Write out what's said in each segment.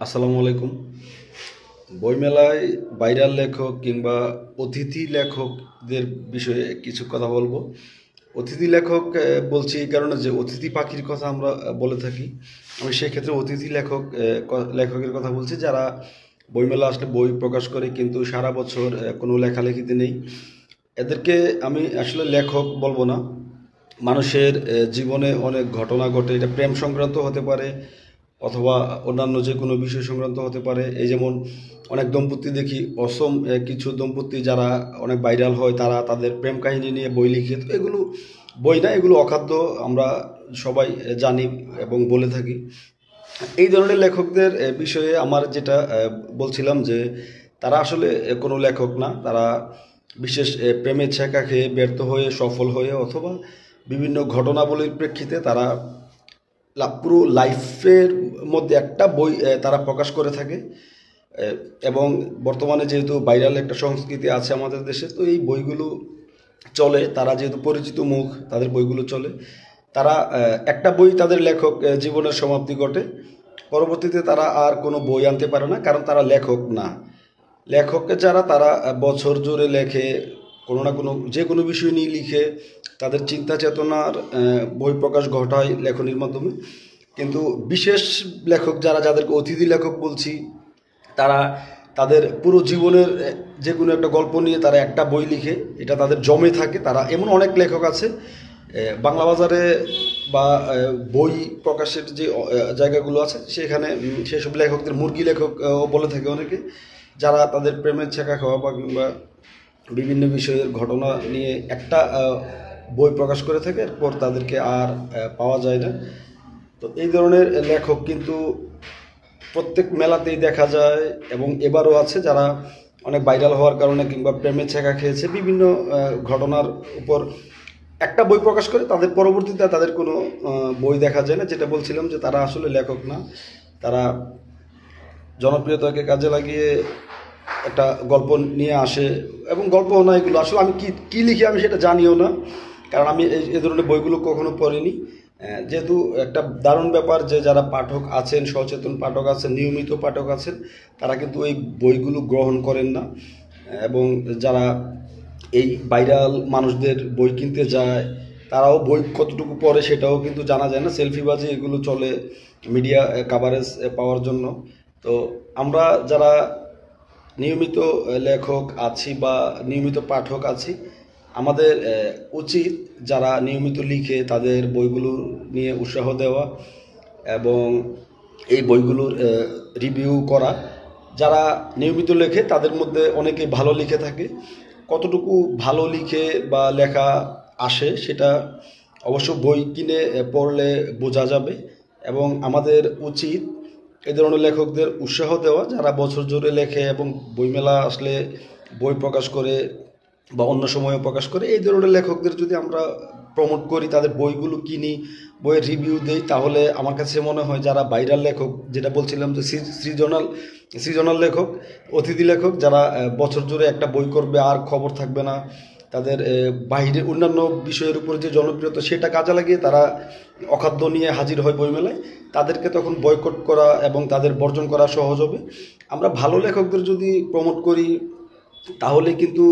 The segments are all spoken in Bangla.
আসসালামু আলাইকুম। বইমেলায় ভাইরাল লেখক কিংবা অতিথি লেখকদের বিষয়ে কিছু কথা বলবো। অতিথি লেখক বলছি এই কারণে যে অতিথি পাখির কথা আমরা বলে থাকি। আমি সেক্ষেত্রে অতিথি লেখকের কথা বলছি যারা বইমেলা আসলে বই প্রকাশ করে কিন্তু সারা বছর কোনো লেখালেখিতে নেই। এদেরকে আমি আসলে লেখক বলবো না। মানুষের জীবনে অনেক ঘটনা ঘটে, এটা প্রেম সংক্রান্ত হতে পারে অথবা অন্যান্য যে কোনো বিষয় সংক্রান্ত হতে পারে। এই যেমন অনেক দম্পতি দেখি, অসম কিছু দম্পতি যারা অনেক ভাইরাল হয়, তারা তাদের প্রেম কাহিনী নিয়ে বই লিখে। তো এগুলো বই না, এগুলো অখাদ্য, আমরা সবাই জানি এবং বলে থাকি। এই ধরনের লেখকদের বিষয়ে আমার যেটা বলছিলাম যে তারা আসলে কোনো লেখক না। তারা বিশেষ প্রেমের ছ্যাঁকা খেয়ে ব্যর্থ হয়ে, সফল হয়ে অথবা বিভিন্ন ঘটনাবলীর প্রেক্ষিতে তারা পুরো লাইফের মধ্যে একটা বই তারা প্রকাশ করে থাকে। এবং বর্তমানে যেহেতু ভাইরাল একটা সংস্কৃতি আছে আমাদের দেশে, তো এই বইগুলো চলে। তারা যেহেতু পরিচিত মুখ, তাদের বইগুলো চলে। তারা একটা বই তাদের লেখক জীবনের সমাপ্তি ঘটে, পরবর্তীতে তারা আর কোনো বই আনতে পারে না, কারণ তারা লেখক না। লেখক যারা, তারা বছর জুড়ে লেখে, কোনো না কোনো যে কোনো বিষয় নিয়ে লিখে, তাদের চিন্তা চেতনার বই প্রকাশ ঘটায় লেখনীর মাধ্যমে। কিন্তু বিশেষ লেখক যারা, যাদেরকে অতিথি লেখক বলছি, তারা তাদের পুরো জীবনের যে কোনো একটা গল্প নিয়ে তারা একটা বই লিখে, এটা তাদের জমে থাকে। তারা এমন অনেক লেখক আছে বাংলা বাজারে বা বই প্রকাশের যে জায়গাগুলো আছে সেখানে, সেসব লেখকদের মুরগি লেখক বলে থাকে অনেকে, যারা তাদের প্রেমের ছ্যাঁকা খাওয়া বা কিংবা বিভিন্ন বিষয়ের ঘটনা নিয়ে একটা বই প্রকাশ করে থাকে, এরপর তাদেরকে আর পাওয়া যায় না। তো এই ধরনের লেখক কিন্তু প্রত্যেক মেলাতেই দেখা যায়, এবং এবারও আছে, যারা অনেক ভাইরাল হওয়ার কারণে কিংবা প্রেমের ছ্যাঁকা খেয়েছে বিভিন্ন ঘটনার উপর একটা বই প্রকাশ করে, তাদের পরবর্তীতে তাদের কোনো বই দেখা যায় না। যেটা বলছিলাম যে তারা আসলে লেখক না, তারা জনপ্রিয়তাকে কাজে লাগিয়ে একটা গল্প নিয়ে আসে। এবং গল্পও না, এগুলো আসলে আমি কি লিখি আমি সেটা জানিও না, কারণ আমি এই ধরনের বইগুলো কখনো পড়িনি। যেহেতু একটা দারুণ ব্যাপার যে যারা পাঠক আছেন, সচেতন পাঠক আছেন, নিয়মিত পাঠক আছেন, তারা কিন্তু এই বইগুলো গ্রহণ করেন না। এবং যারা এই ভাইরাল মানুষদের বই কিনতে যায়, তারাও বই কতটুকু পড়ে সেটাও কিন্তু জানা যায় না। সেলফিবাজি এগুলো চলে মিডিয়া কাভারেজ পাওয়ার জন্য। তো আমরা যারা নিয়মিত লেখক আছি বা নিয়মিত পাঠক আছি, আমাদের উচিত যারা নিয়মিত লিখে তাদের বইগুলো নিয়ে উৎসাহ দেওয়া এবং এই বইগুলোর রিভিউ করা। যারা নিয়মিত লেখে তাদের মধ্যে অনেকে ভালো লিখে থাকে। কতটুকু ভালো লিখে বা লেখা আসে সেটা অবশ্য বই কিনে পড়লে বোঝা যাবে। এবং আমাদের উচিত এই ধরনের লেখকদের উৎসাহ দেওয়া, যারা বছর জুড়ে লেখে এবং বইমেলা আসলে বই প্রকাশ করে বা অন্য সময়ও প্রকাশ করে। এই ধরনের লেখকদের যদি আমরা প্রমোট করি, তাদের বইগুলো কিনি, বইয়ের রিভিউ দেই, তাহলে আমার কাছে মনে হয় যারা ভাইরাল লেখক, যেটা বলছিলাম যে সৃজনাল লেখক, অতিথি লেখক, যারা বছর জুড়ে একটা বই করবে আর খবর থাকবে না, তাদের বাইরের অন্যান্য বিষয়ের উপর যে জনপ্রিয়তা সেটা কাজে লাগিয়ে তারা অখাদ্য নিয়ে হাজির হয় বইমেলায়, তাদেরকে তখন বয়কট করা এবং তাদের বর্জন করা সহজ হবে। আমরা ভালো লেখকদের যদি প্রমোট করি, তাহলে কিন্তু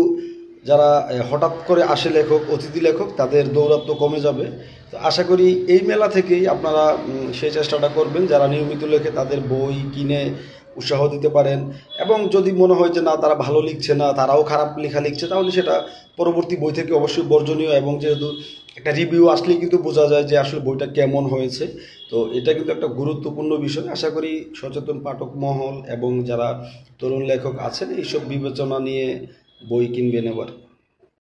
যারা হঠাৎ করে আসে লেখক, অতিথি লেখক, তাদের দৌরাত্ম্য কমে যাবে। তো আশা করি এই মেলা থেকেই আপনারা সেই চেষ্টাটা করবেন, যারা নিয়মিত লেখে তাদের বই কিনে উৎসাহ দিতে পারেন। এবং যদি মনে হয় যে না, তারা ভালো লিখছে না, তারাও খারাপ লেখা লিখছে, তাহলে সেটা পরবর্তী বই থেকে অবশ্যই বর্জনীয়। এবং যেহেতু একটা রিভিউ আসলেই কিন্তু বোঝা যায় যে আসলে বইটা কেমন হয়েছে, তো এটা কিন্তু একটা গুরুত্বপূর্ণ বিষয়। আশা করি সচেতন পাঠক মহল এবং যারা তরুণ লেখক আছেন এইসব বিবেচনা নিয়ে বই কিনবেন এবার।